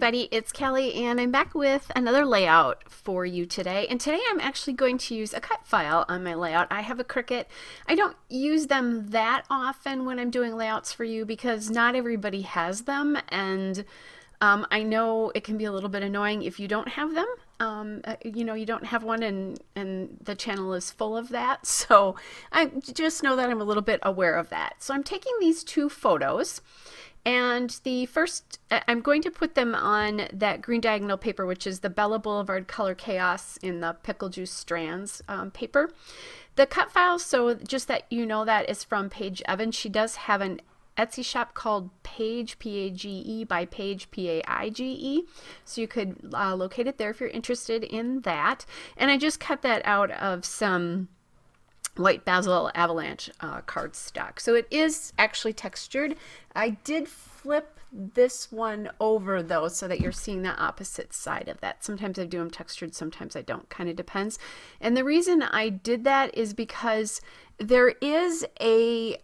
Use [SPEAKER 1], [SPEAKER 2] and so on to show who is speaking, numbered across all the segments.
[SPEAKER 1] everybody, it's Kelly and I'm back with another layout for you today. And today I'm actually going to use a cut file on my layout. I have a Cricut. I don't use them that often when I'm doing layouts for you because not everybody has them, and I know it can be a little bit annoying if you don't have them. You don't have one and the channel is full of that. So I just know that I'm a little bit aware of that. So I'm taking these two photos. And the first, I'm going to put them on that green diagonal paper, which is the Bella Boulevard Color Chaos in the Pickle Juice Strands paper. The cut file, so just that you know, that is from Paige Evans. She does have an Etsy shop called Paige, P-A-G-E, by Paige, P-A-I-G-E. So you could locate it there if you're interested in that. And I just cut that out of some white basil avalanche cardstock. So it is actually textured. I did flip this one over though so that you're seeing the opposite side of that. Sometimes I do them textured, sometimes I don't, kind of depends. And the reason I did that is because there is a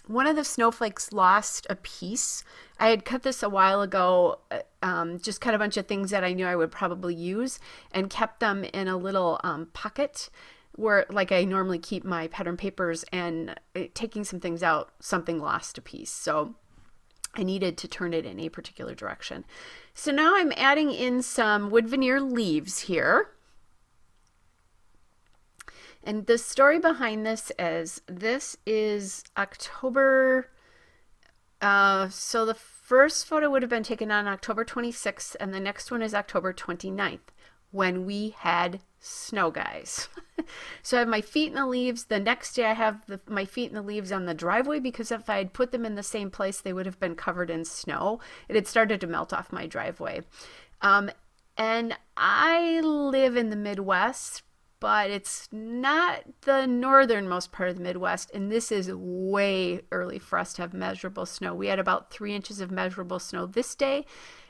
[SPEAKER 1] one of the snowflakes lost a piece. I had cut this a while ago, just cut a bunch of things that I knew I would probably use and kept them in a little pocket where, like, I normally keep my pattern papers, and taking some things out, something lost a piece. So I needed to turn it in a particular direction. So now I'm adding in some wood veneer leaves here. And the story behind this is October. So the first photo would have been taken on October 26th, and the next one is October 29th, when we had snow, guys. So I have my feet in the leaves. The next day I have my feet in the leaves on the driveway, because if I had put them in the same place, they would have been covered in snow. It had started to melt off my driveway. And I live in the Midwest, but it's not the northernmost part of the Midwest, and this is way early for us to have measurable snow. We had about 3 inches of measurable snow this day,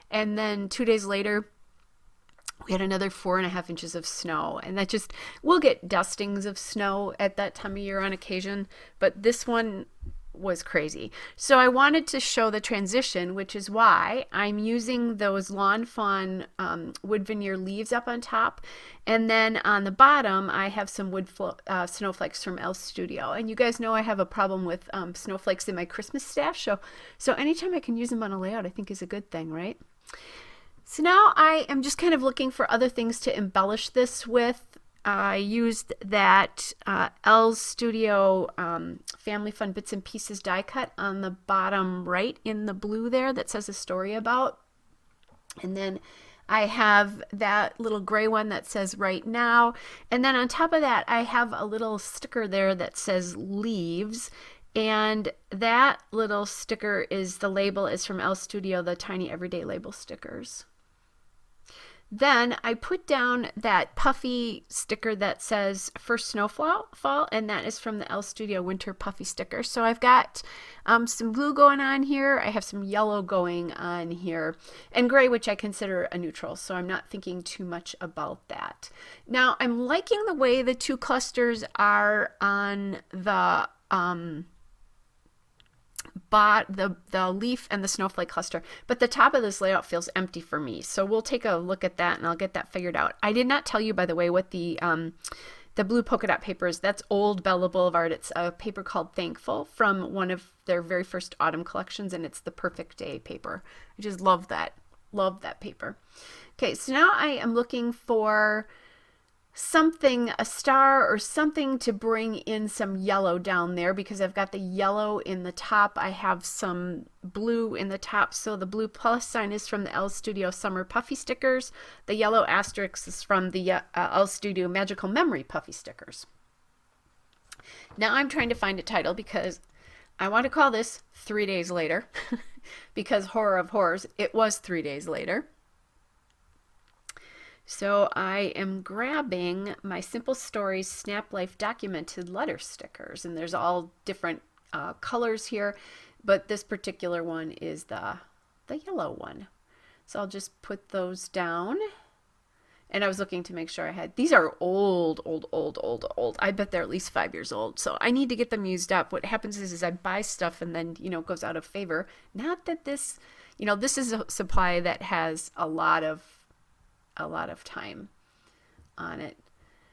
[SPEAKER 1] and then 2 days later, we had another 4.5 inches of snow. And that just, we'll get dustings of snow at that time of year on occasion, but this one was crazy. So I wanted to show the transition, which is why I'm using those Lawn Fawn wood veneer leaves up on top. And then on the bottom, I have some snowflakes from Elle Studio. And you guys know I have a problem with snowflakes in my Christmas stash. So anytime I can use them on a layout, I think is a good thing, right? So now I am just kind of looking for other things to embellish this with. I used that Elle Studio Family Fun Bits and Pieces die cut on the bottom right in the blue there that says a story about. And then I have that little gray one that says right now. And then on top of that, I have a little sticker there that says leaves. And that little sticker is, the label is from Elle Studio, the Tiny Everyday Label stickers. Then I put down that puffy sticker that says First Snowfall, and that is from the Elle Studio Winter Puffy sticker. So I've got some blue going on here. I have some yellow going on here, and gray, which I consider a neutral, so I'm not thinking too much about that. Now I'm liking the way the two clusters are on the the leaf and the snowflake cluster, but the top of this layout feels empty for me. So we'll take a look at that and I'll get that figured out. I did not tell you, by the way, what the blue polka dot paper is. That's old Bella Boulevard. It's a paper called Thankful from one of their very first autumn collections, and it's the Perfect Day paper. I just love that. Love that paper. Okay, so now I am looking for something, a star or something to bring in some yellow down there, because I've got the yellow in the top. I have some blue in the top. So the blue plus sign is from the Elle Studio Summer Puffy stickers. The yellow asterisk is from the Elle Studio Magical Memory Puffy stickers. Now I'm trying to find a title because I want to call this 3 days later because horror of horrors, it was 3 days later. So I am grabbing my Simple Stories Snap Life Documented Letter stickers, and there's all different colors here, but this particular one is the yellow one. So I'll just put those down. And I was looking to make sure I had, these are old. I bet they're at least 5 years old. So I need to get them used up. What happens is I buy stuff and then, it goes out of favor. Not that this, you know, this is a supply that has a lot of time on it.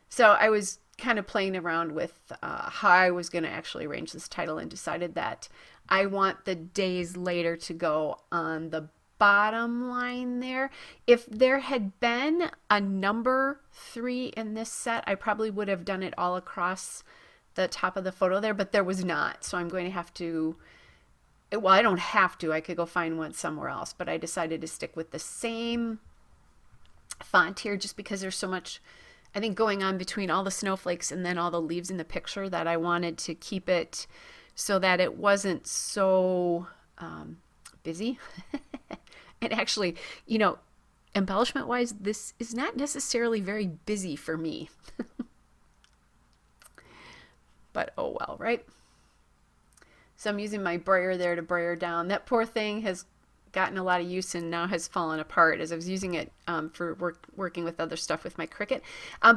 [SPEAKER 1] So I was kind of playing around with how I was going to actually arrange this title, and decided that I want the days later to go on the bottom line there. If there had been a number 3 in this set, I probably would have done it all across the top of the photo there, but there was not. So I'm going to have to, well, I don't have to, I could go find one somewhere else, but I decided to stick with the same font here just because there's so much, I think, going on between all the snowflakes and then all the leaves in the picture, that I wanted to keep it so that it wasn't so busy. And actually, you know, embellishment wise, this is not necessarily very busy for me. But oh well, right? So I'm using my brayer there to brayer down. That poor thing has gotten a lot of use and now has fallen apart as I was using it for working with other stuff with my Cricut.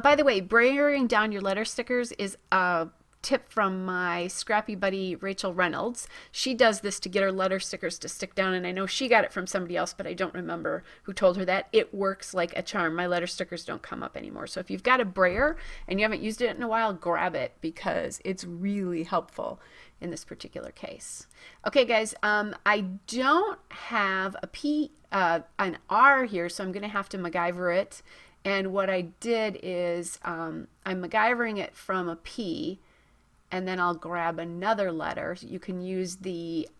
[SPEAKER 1] By the way, brayering down your letter stickers is a tip from my scrappy buddy Rachel Reynolds. She does this to get her letter stickers to stick down, and I know she got it from somebody else, but I don't remember who told her that. It works like a charm. My letter stickers don't come up anymore. So if you've got a brayer and you haven't used it in a while, grab it, because it's really helpful in this particular case. Okay guys, I don't have a P, an R here, so I'm going to have to MacGyver it. And what I did is I'm MacGyvering it from a P, and then I'll grab another letter. You can use the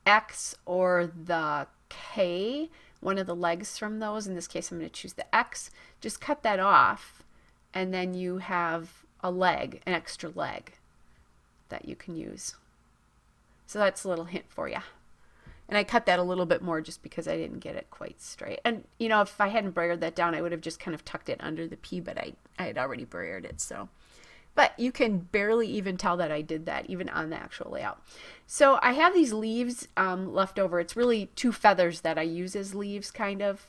[SPEAKER 1] X or the K, one of the legs from those. In this case, I'm going to choose the X. Just cut that off, and then you have a leg, an extra leg that you can use. So that's a little hint for you. And I cut that a little bit more just because I didn't get it quite straight. And, you know, if I hadn't brayered that down, I would have just kind of tucked it under the P, but I had already brayered it, so. But you can barely even tell that I did that, even on the actual layout. So I have these leaves left over. It's really 2 feathers that I use as leaves, kind of,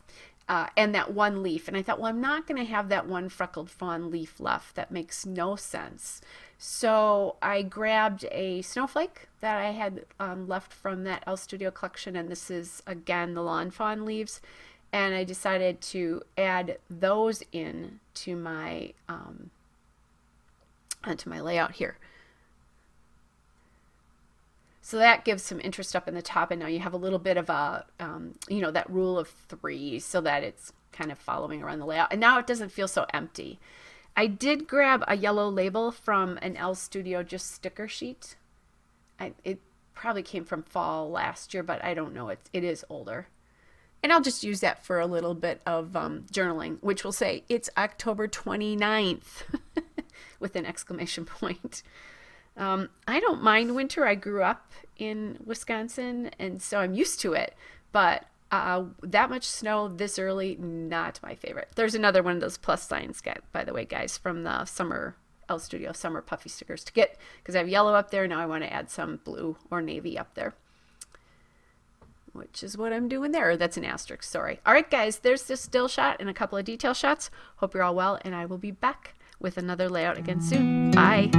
[SPEAKER 1] and that one leaf. And I thought, well, I'm not going to have that one freckled fawn leaf left. That makes no sense. So I grabbed a snowflake that I had left from that Elle Studio collection, and this is, again, the lawn fawn leaves. And I decided to add those in to my onto my layout here. So that gives some interest up in the top, and now you have a little bit of a, you know, that rule of 3 so that it's kind of following around the layout. And now it doesn't feel so empty. I did grab a yellow label from an Elle Studio just sticker sheet. It probably came from fall last year, but I don't know. It is older. And I'll just use that for a little bit of journaling, which will say it's October 29th with an exclamation point. I don't mind winter. I grew up in Wisconsin, and so I'm used to it. But that much snow this early, not my favorite. There's another one of those plus signs, by the way, guys, from the summer Elle Studio summer puffy stickers to get, because I have yellow up there. Now I want to add some blue or navy up there, which is what I'm doing there. That's an asterisk, sorry. All right, guys, there's this still shot and a couple of detail shots. Hope you're all well, and I will be back with another layout again soon. Bye.